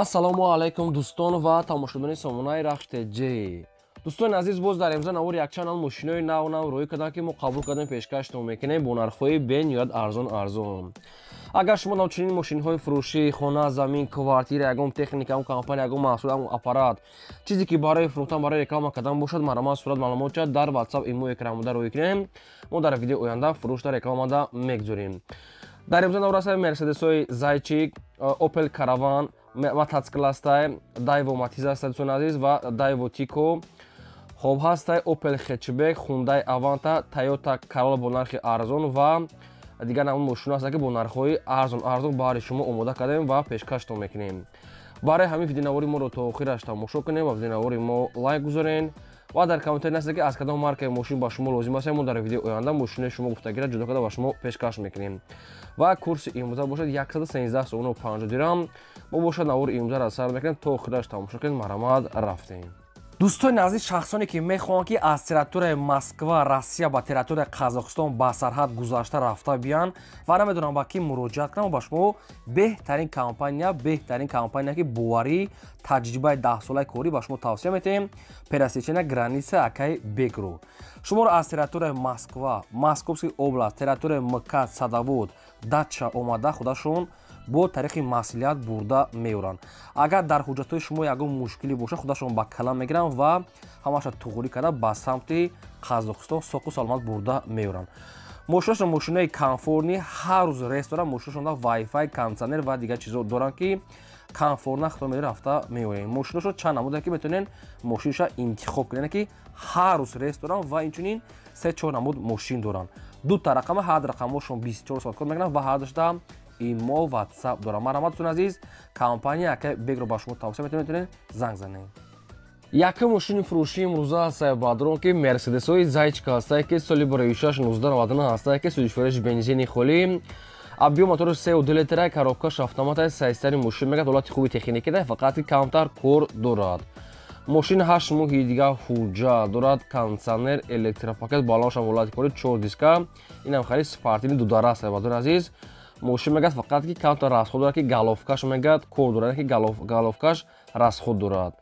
ассалому алайкум дӯстон ва тамошобини сомонаи рахштеҷӣ. дӯстони азиз, боз дар имрӯза навори як чанал мошинои нав рӯй кардам ки мо қабул кардем пешкаштон мекунем бо нархҳои бениҳоят арзон. агар шумо навчунин мошинҳои фурӯшӣ, хона, замин, квартира, ягон техника, ягон компания, ягон маҳсул, ягон аппарат, чизе ки барои фурӯхтан, барои реклама кардан бошад, маромад сурат маълумота дар WhatsApp, имо, экранмуда рӯй кунем. мо дар видеои оянда фурӯшта рекламада мегузорем. дар имрӯза навраса мерседесҳои зайчик, Opel Caravan, мотоцикл ҳастай, Daewoo Matiz ҳастай дӯстони азиз ва Daewoo Tico. хоб ҳастай Opel Hatchback, Hyundai Avanta, Toyota Corolla бо нархи арзон ва дигар навъи мошина ҳастанд ки бо нархҳои арзон барои шумо омода кардем ва пешкаштон мекунем. барои ҳамин видеонавори моро то охираш тамошо кунем ва видеонавори мо лайк гузорен ва дар комментари наста ки аз кадом маркаи мошин ба шумо лозим аст, мо дар видеои оянда мошинаи шумо гуфтагира ҷудо карда ба шумо пешкаш мекунем. ва курси имрӯза бошад 113 сомону 50 дирам. мо бошад навори имрӯзаро сар мекунем, то охираш тамошо кунем. маромад рафтем. дӯстони азиз, шахсоне ки мехоҳанд ки аз территорияи Москва, Россия ба территорияи Қазоқистон ба сарҳад гузашта рафта биён ва намедонам ба ки муроҷиат кунам, ба шумо беҳтарин компания ки боварӣ, таҷрибаи 10-солаи корӣ ба шумо тавсия метаҳем. Пересечения границы Акай Бекру. шуморо аз территорияи Москва, Московский област, территорияи МКАД, Садовод, Дача омада худашон бо тариқи маслиҳат бурда меоранд. агар дар ҳуҷҷатҳои шумо ягон мушкилӣ бошад, худашон ба калам мегиранд ва ҳамаша туғурӣ карда ба самти Қазоқистон соқу саломат бурда меоранд. мошинашон мошинаи комфортни, ҳар рӯз рейс доранд. мошинашон вайфай, кондитсионер ва дигар чизо доранд ки комфортна худо рафта меорем. мошинашон чанд намуда ки метавонен мошинаша интихоб кунед ки ҳар рӯз рейс доранд ва инчунин 3-4 намуд мошин доранд. дута рақама, ҳар рақамошон 24 соат кор мекунанд ва ҳар дошта имо, WhatsApp дорам. маромад дӯстон азиз, компания Акай Бекро ба шумо тавсия метавонед занг занед. якум мошини фурӯшии имрӯза ҳастай бадрон ки мерседесҳои зайчика ҳастай ки соли 1999 ҳастай ки судишвориш бензини холӣ, объем мотори 3.2 литра, коробкаш автомата, сайстари мошин мегӯяд, ҳолати хуби техники дар фақат ки камтар кор дорад. мошин 8 моҳи дигар ҳуҷҷат дорад, кондитсионер, электропакет, балоншам ҳолати кори 4 диска. инам хари спортивни дудара ҳастай бадрон азиз. мошин мегӯяд фақат ки камтар расход дорад ки галовкаш мегӯяд кор дорад, ки галовкаш расход дорад.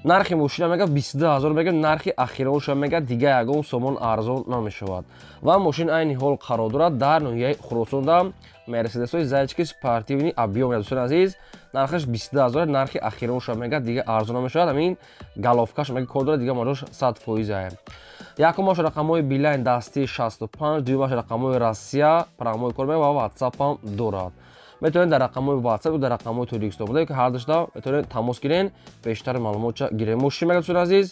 нархи мошина мегӯяд 22 000 мегӯяд, нархи ахиронша мегӯяд дигар ягон сомон арзон намешавад. ва мошин айни ҳол қарор дорад дар ноҳияи Хуросонда. мерседесҳои зайчики спортивни объем дӯстон азиз, нархаш 22 000, нархи ахиронша мегӯяд дигар арзон намешавад. ҳамин галовкаш мегӯяд кор дорад, дигар маҷош 100%. якумаш рақамҳои билайн дастии 65, дуюмаш рақамҳои Россия промой кор мекунад ва WhatsApp ҳам дорад. метавонед дар рақамҳои WhatsApp дар рақамҳои толиқистомада ки ҳар дошта метавонед тамос гирен, бештар маълумота гирем. мошин мегӯяд дӯстон азиз,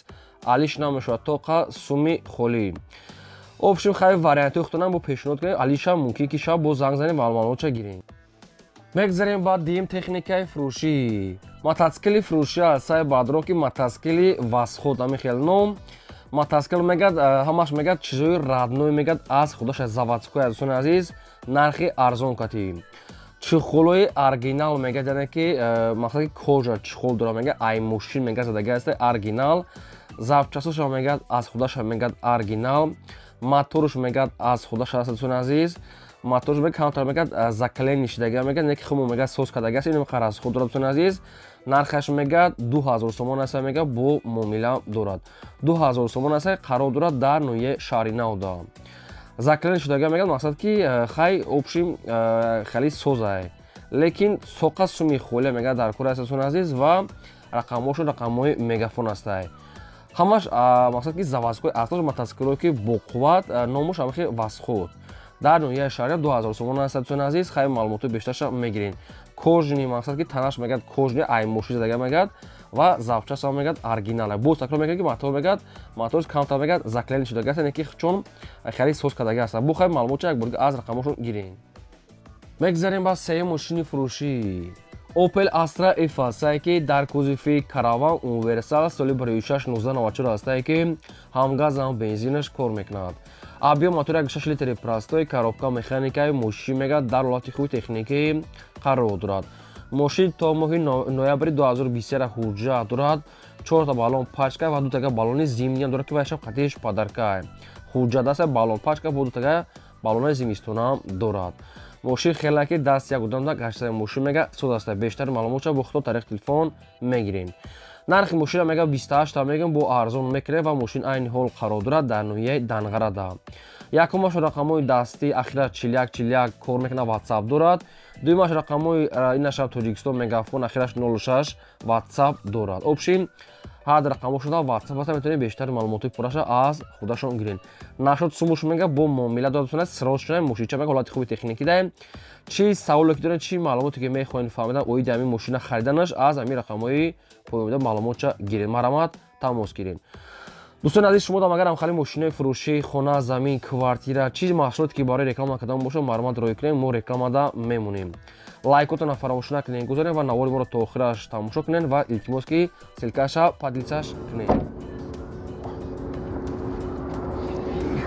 алиш намешавад тоқа суми холӣ. обшим хайр вариантҳои худтонам бо пешниҳод кунед, алиша мумкин ки шаб бо занг занем маълумота гирем. мегзарем ба дим техникаи фурӯшӣ. мотоцикли фурӯшӣ ҳастай бадрон ки мотоцикли васход амихел ном. мотоцикл мегӯяд ҳамаш мегӯяд чизои радной мегӯяд аз худаша заводской дӯстони азиз, нархи арзон катӣ. чихолҳои оригинал мегӯяд, яъне ки мақсади кожа чихол дорад, мегӯяд ай мошин мегӯяд задаги ҳастай оригинал. запчасташа мегӯяд аз худаша мегӯяд оригинал. моторш мегӯяд аз худаша ҳаст дӯстони азиз. моторш мегӯяд камтар мегӯяд заклени шидаги мегӯяд, не ки хуб мегӯяд соз кардаги аст. ин қараз худ дорад дӯстони азиз. нархаш мегӯяд 2000 сомон аст, мегӯяд бо муомила дорад. 2000 сомон аст, қарор дорад дар ноҳияи шаҳри Навда. заклени шудаги мегӯяд, мақсад ки хай обшим хеле созай, лекин соқа суми холия мегӯяд дар кор аст дӯстони азиз ва рақамҳошон рақамҳои мегафон ҳастай. ҳамаш мақсад ки заводской автош мотоциклҳое ки боқувват, номуш амихи васход. дар ноҳияи шаҳри 2000 сомон аст дӯстони азиз, хай маълумоти бештарша мегирин. кожни мақсад ки танаш мегӯяд кожни ай мошин задаги мегӯяд ва запчаст ҳам мегӯяд оригинал. боз такрар мекунем ки мотор мегӯяд, моторш камтар мегӯяд заклени шудаги аст, яъне ки чун хеле соз кардаги аст. бо хай маълумота якборга аз рақамҳошон гирем. мегзарем ба сеюм мошини фурӯшӣ. Opel Astra F ҳастай ки дар кузови Caravan универсал соли 16-1994 ҳастай ки ҳамгаз ҳам бензинаш кор мекунад. объем мотори 1.6 литри простой, коробка механикаи мошин мегӯяд дар ҳолати хуби техникӣ қарор дорад. мошин то моҳи ноябри 2023 ҳуҷҷат дорад. 4 та баллон пачка ва 2 тага баллони зимнӣ дорад ки вайшаб қатиш падарка ҳуҷҷат аст. баллон пачка бо 2 тага баллони зимистона дорад. мошин хелаки даст як удамда гаштаи мошин мега суд аста. Бештари маълумотро бо худо тариқи телефон мегирем. нархи мошина мега 28 та мегам бо арзон мекре ва мошин айни ҳол қарор дорад дар ноҳияи Данғарада. Якумаш рақамҳои дастӣ ахира 4141 кор мекунад WhatsApp дорад. дуюмаш рақамҳои инашаб Тоҷикистон мегафон ахираш 06 WhatsApp дорад. Обшин ҳад рақамҳо шуда WhatsApp аста метавонед бештари маълумоти пурраша аз худашон гиред. Нашод сумуш мега бо муомила дорад бисонад сирос шунаем мошинча мега ҳолати хуби техникӣ даем. Чи саволе ки доред чи маълумоте ки мехоҳед фаҳмидан оиди ҳамин мошина хариданаш аз ҳамин рақамҳои поёмида маълумотча гиред. Марамат тамос гиред. дӯстони азиз шумо дам агар ҳам хали мошинаи фурӯшӣ хона замин квартира чизи маҳсулоте ки барои реклама кардан боша маромат роё кунем мо рекламада мемонем. лайкотона фаромӯш накунед гузоред ва навори моро то охираш тамошо кунед ва илтимос ки силкаша падлицаш кунед.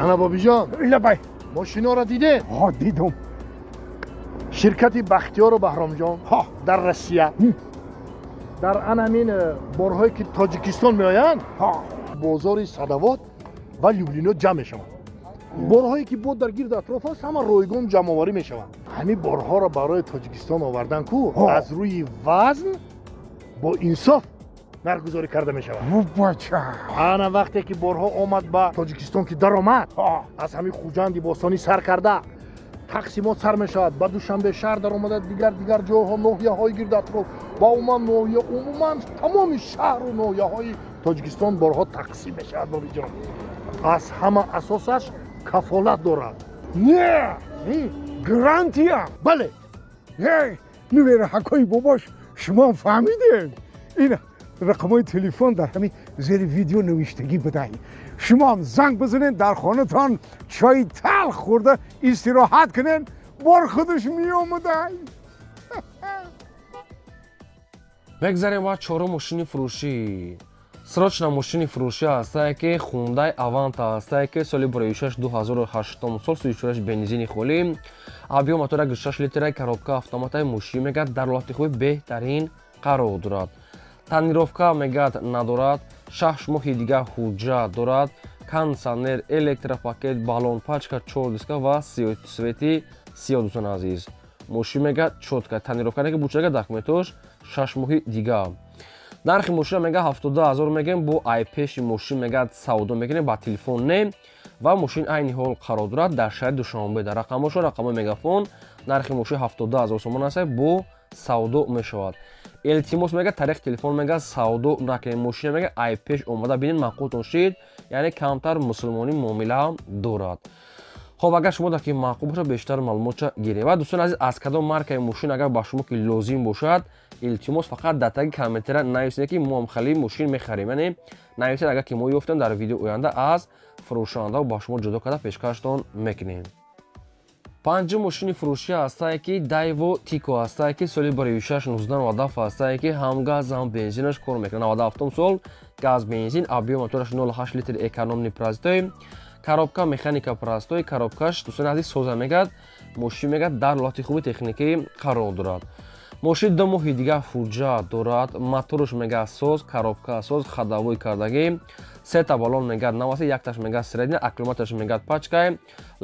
ана бобиҷон лабай мошиноро дидед? ҳо дидум. ширкати бахтиёру баҳромҷон дар Россия дар анамин борҳое ки Тоҷикистон меоянд бозори Садовод ва Люблино ҷамъ мешаванд. борҳое ки бо дар гирду атроф аст ҳама ройгон ҷамъоварӣ мешаванд. ҳамин борҳоро барои Тоҷикистон овардан ку аз рӯи вазн бо инсоф нархгузорӣ карда мешавад. ана вақте ки борҳо омад ба Тоҷикистон ки даромад аз ҳамин хуҷанди бостонӣ сар карда тақсимот сар мешавад. ба душанбешаҳр даромада дигар ҷойҳо ноҳияҳои гирду атроф ба умуман ноҳия умуман тамоми шаҳру ноҳияҳои Тоҷикистон борҳо тақсим мешавад. бобиҷон аз ҳама асосаш кафолат дорад. не гарантия. бале нувера ҳакои бобош шумо фаҳмидем. ин рақамҳои телефон дар ҳамин зери видео навиштагӣ бидаҳед. шумо ҳам занг бизанед дар хонатон чойи талх хӯрда истироҳат кунед бор худаш меомадай. мегзарем ба чорум мошини фурӯшӣ. срочна мошини фурӯшӣ ҳастае ки Hyundai Avanta ҳастае ки соли 2006 сол 34 бензини холӣ объем мотора 6 литраи коробка автоматаи мошин мегад дар ҳолати хуби беҳтарин қарор дорад. танировка мегад надорад. 6 моҳи дигар ҳуҷҷат дорад. кондитсионер, электропакет, балон пачка, 4 диска ва свети сиёҳ. дӯстони азиз мошин мегад чотка танировка ки бучага документош 6 моҳи дигар. нархи мошина мега 70000 мегем бо айпеши мошин мегад савдо мекунем ба телефон не ва мошин айни ҳол қарор дорад дар шаҳри Душанбе. дар рақамошо рақамои мегафон нархи мошин 70000 сомон аст бо савдо мешавад. илтимос мега тариқи телефон мега савдо накунем. мошина мега айпеш омада бинед маъқултон шид яъне камтар мусулмонӣ муомила дорад. хоб агар шумо даки маъқул бошад бештар маълумотча гиред. ва дӯстони азиз аз кадом маркаи мошин агар ба шумо ки лозим бошад илтимос фақат дар таги комментара нависед ки мо ҳам хали мошин мехарем яъне нависед агар ки мо ёфтем дар видео оянда аз фурӯшанда ба шумо ҷудо карда пешкаштон мекунем. панҷум мошини фурӯшӣ ҳастае ки Daewoo Tico ҳастае ки соли 2006-19 ҳастае ки ҳам газ ҳам бензинаш кор мекунад. 97 сол газ бензин объем мотораш 0.8 литр экономни простой коробка механика простой коробкаш дӯстони азиз соза мегад мошин мегад дар ҳолати хуби техникӣ қарор дорад. мошин 2 моҳи дигар ҳуҷҷат дорад. мотораш мегад соз коробка соз ходовой кардагӣ сета балон мегад наваси якташ мегад средина аккумулятораш мегад пачкай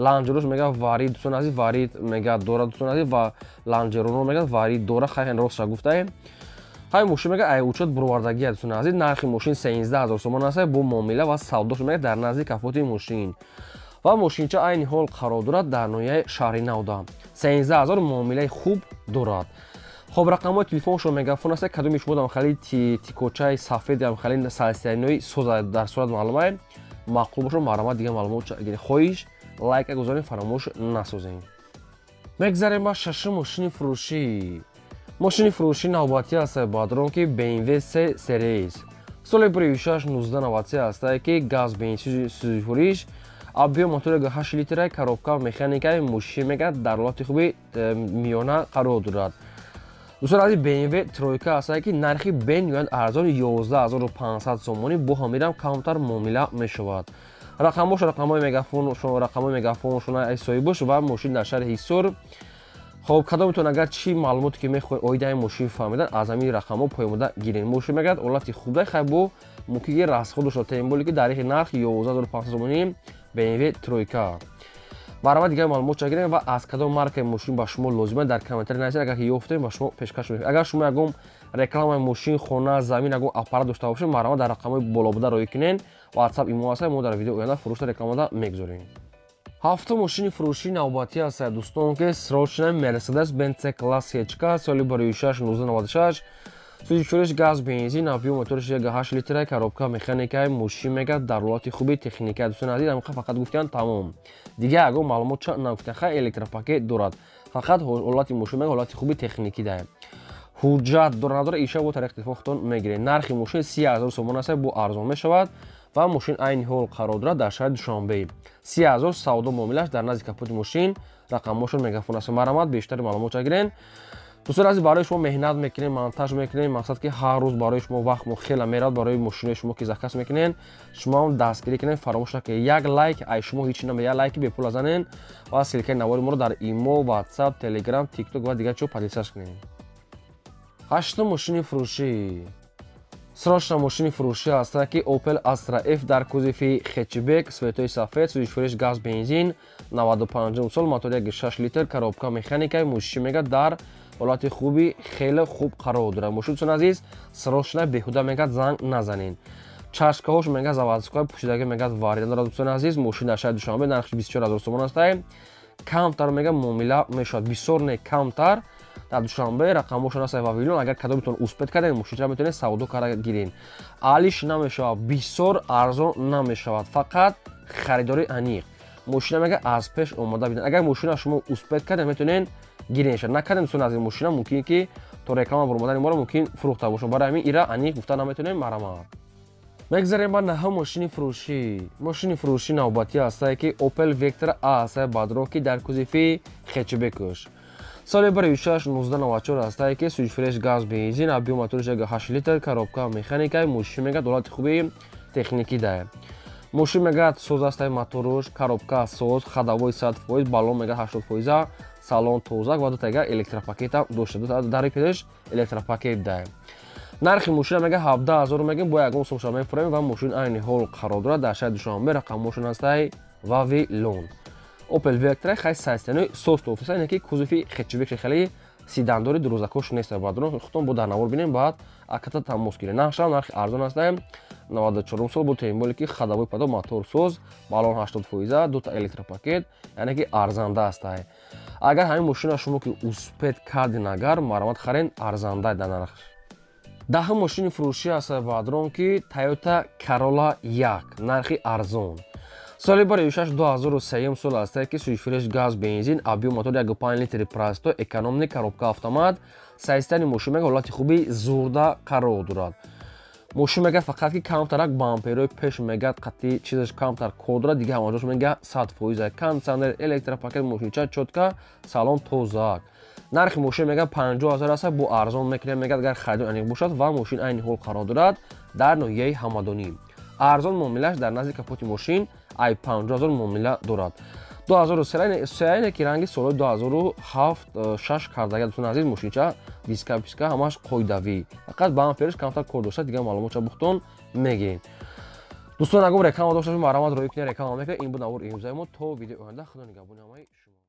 ланҷерош мегад варид дӯстони азиз варид мегад дорад дӯстони азиз ва ланҷероно мегад варид дора хайхан ростша гуфтае ҳай мошин мегад ай учет бурвардагӣ дӯстони азиз нархи мошин 13000 сомон аст бо муомила ва савдош мегад дар назди кафоти мошин ва мошинча айни ҳол қарор дорад дар ноҳияи шаҳри Навда 13000 муомилаи хуб дорад. хоб рақамҳои телефоншо мегафон аст кадоми шумо дам хали тикочаи сафед ям хали салистинои соза дар сурат маълумае маъқул бошад маромат дигар маълумот гиред. хоҳиш лайка гузоред фаромӯш насозем. мегзарем ба шашум мошини фурӯшӣ. мошини фурӯшӣ навбатӣ аст баъдро ки BMW 3 Series соли 2006-19 ҳастае ки газ бензин сӯзишвориш объем мотори 8 литраи коробка механикаи мошин мегад дар ҳолати хуби миёна қарор дорад. дӯстони азиз BMW тройка ҳастае ки нархи бениҳоят арзон 11500 сомонӣ бо ҳамирам камтар муомила мешавад. рақамош рақамҳои мегафон шуна соҳибош ва мошин дар шаҳри Ҳисор. хоб кадомитон агар чӣ маълумоте ки мехоҳед оиди ҳамин мошин фаҳмидан аз ҳамин рақамҳо поёмода гиред. мошин мегад ҳолати хубдай хай бо мукиги расход дошта темболи ки дарихи нарх 11500 сомонӣ BMW тройка. барои дигар маълумот чагирем ва аз кадом маркаи мошин ба шумо лозима дар комментари нависед. Агар ки ёфтем ба шумо пешкаш мекунем. Агар шумо ягон рекламаи мошин, хона, замин, ягон аппарат дошта бошед, марҳамат дар рақамҳои болобуда роӣ кунен. WhatsApp имо ҳаст, мо дар видеои оянда фурӯшта рекламада мегузорем. ҳафтум мошини фурӯшии навбатӣ аст дӯстон ки срочная Mercedes-Benz C-Class H соли барои 6-1996 сӯзишвориш газ бензин объем моториш 1.8 литр коробка механикаи мошин мегӯяд дар ҳолати хуби техника. Дӯстон азиз, ҳамин фақат гуфтан тамом. Дигар ягон маълумот чанд нагуфтан. Хай электропакет дорад. Фақат ҳолати мошин мегӯяд ҳолати хуби техникӣ дае. ҳуҷҷат дора надора иша бо тариқи телефонтон мегиред. нархи мошин 30,000 сомон аст, бо арзон мешавад ва мошин айни ҳол қарор дорад дар шаҳри Душанбе. 30,000 савдо муомилаш дар назди капоти мошин рақамошон мегафон аст. марҳамат бештари маълумот гирен. дӯстон азиз, барои шумо меҳнат мекунем, монтаж мекунем, мақсад ки ҳар рӯз барои шумо вақтмо хела меравад, барои мошинои шумо ки заказ мекунен, шумо ҳам дастгирӣ кунед. фаромӯш накунед. як лайк ай шумо ҳеҷ чиз як лайки бепул занен ва силкаи навори моро дар имо, WhatsApp, Telegram, TikTok ва дигар чо подписаш кунед. ҳаштум мошини фурӯшӣ. срочна мошини фурӯшӣ аст ки Opel Astra F дар кузови хэтчбек, светои сафед, сӯзишвориш газ бензин, 95 сол, мотор 1.6 литр, коробка механикаи мошин мегӯяд дар ҳолати хуби хеле хуб қарор дорад. мошин дӯстон азиз, срочна беҳуда мегӯяд занг назанед. чашкаҳош мегӯяд заводскои пӯшидаги мегӯяд вариант дорад. дӯстон азиз, мошин дар шаҳри Душанбе нархиш 24,000 сомон аст. камтар мегӯяд муомила мешавад, бисёр не камтар. дар Душанбе рақамошон аст Вавилон. агар кадомитон успед кардем мошинро метавонед савдо карда гирен. алиш намешавад, бисёр арзон намешавад, фақат харидори аниқ. мошина мегӯяд аз пеш омода биден. агар мошина шумо успед кардем метавонед гиренша накардем. дӯстон азиз, мошина мумкин ки то реклама бурмадани моро мумкин фурӯхта бошад. барои ҳамин ира аниқ гуфта наметавонем. марҳамат. мегзарем ба наҳум мошини фурӯшӣ. мошини фурӯшии навбатӣ аст ки Opel Vectra A аст бадроки дар кузови хэтчбекуш. соли барои 6-1994 аст ки сӯзишвориш газ бензин, объем моториш 1.8 литр, коробка механикаи мошин мегӯяд ҳолати хуби техникӣ дае. мошин мегӯяд соз аст моторош, коробка соз, ходовой 100%, баллон мегӯяд 80%, салон тозак ва дутага электропакетам дошта. дари педаш электропакет дае. нархи мошина мегӯяд 17,000 мегӯем, бо ягон сомша мефурем ва мошин айни ҳол қарор дорад дар шаҳри Душанбе. рақамошон аст Вавилон. Opel Vectra хай сайстани сост офиса, ине ки кузови хэтчбек хеле сидандори дурӯзакош нест. бадрон хутон бо дар навор бинем, баъд аката тамос гирем. нархшам нархи арзон аст. 94 сол бо теъмоле ки ходовой падо, мотор соз, баллон 80%, дута электропакет, яъне ки арзанда аст. агар ҳамин мошина шумо ки успед кардин, агар марҳамат харен, арзанда дар нарх. даҳум мошини фурӯшӣ аст бадрон ки Toyota Corolla 1 нархи арзон. соли барои 6-2003 сол аст ки сӯзишвориш газ бензин, объем мотор 1.5 литри Presto, экономни, коробка автомат, сайстани мошин мегӯяд ҳолати хуби зурда қарор дорад. мошин мегӯяд фақат ки камтарак бамперои пеш мегӯяд қатъи чизаш камтар кор дорад. дигар ҳамаҷош мегӯяд 100%, кондитсионер, электропакет, мошинча чотка, салон тозак. нархи мошин мегӯяд 50,000 аст, бо арзон мекунем, мегӯяд агар харидор аниқ бошад ва мошин айни ҳол қарор дорад дар ноҳияи ҳамадонӣ. арзон муомилаш дар назди капоти мошин ай 50,000 муомила дорад. 2003 ки ранги солҳои 2007-6 кардага. дӯстон азиз, мошинча диска ҳамаш қоидавӣ, фақат бампериш камтар кор дошта. дигар маълумотча бухтон мегирем. дӯстон, агар реклама дошта марҳамат роӣ кунед, реклама мекунед. ин буд навори имрӯзаи мо. то видеои оянда худо нигаҳбони ҳамаи шумо.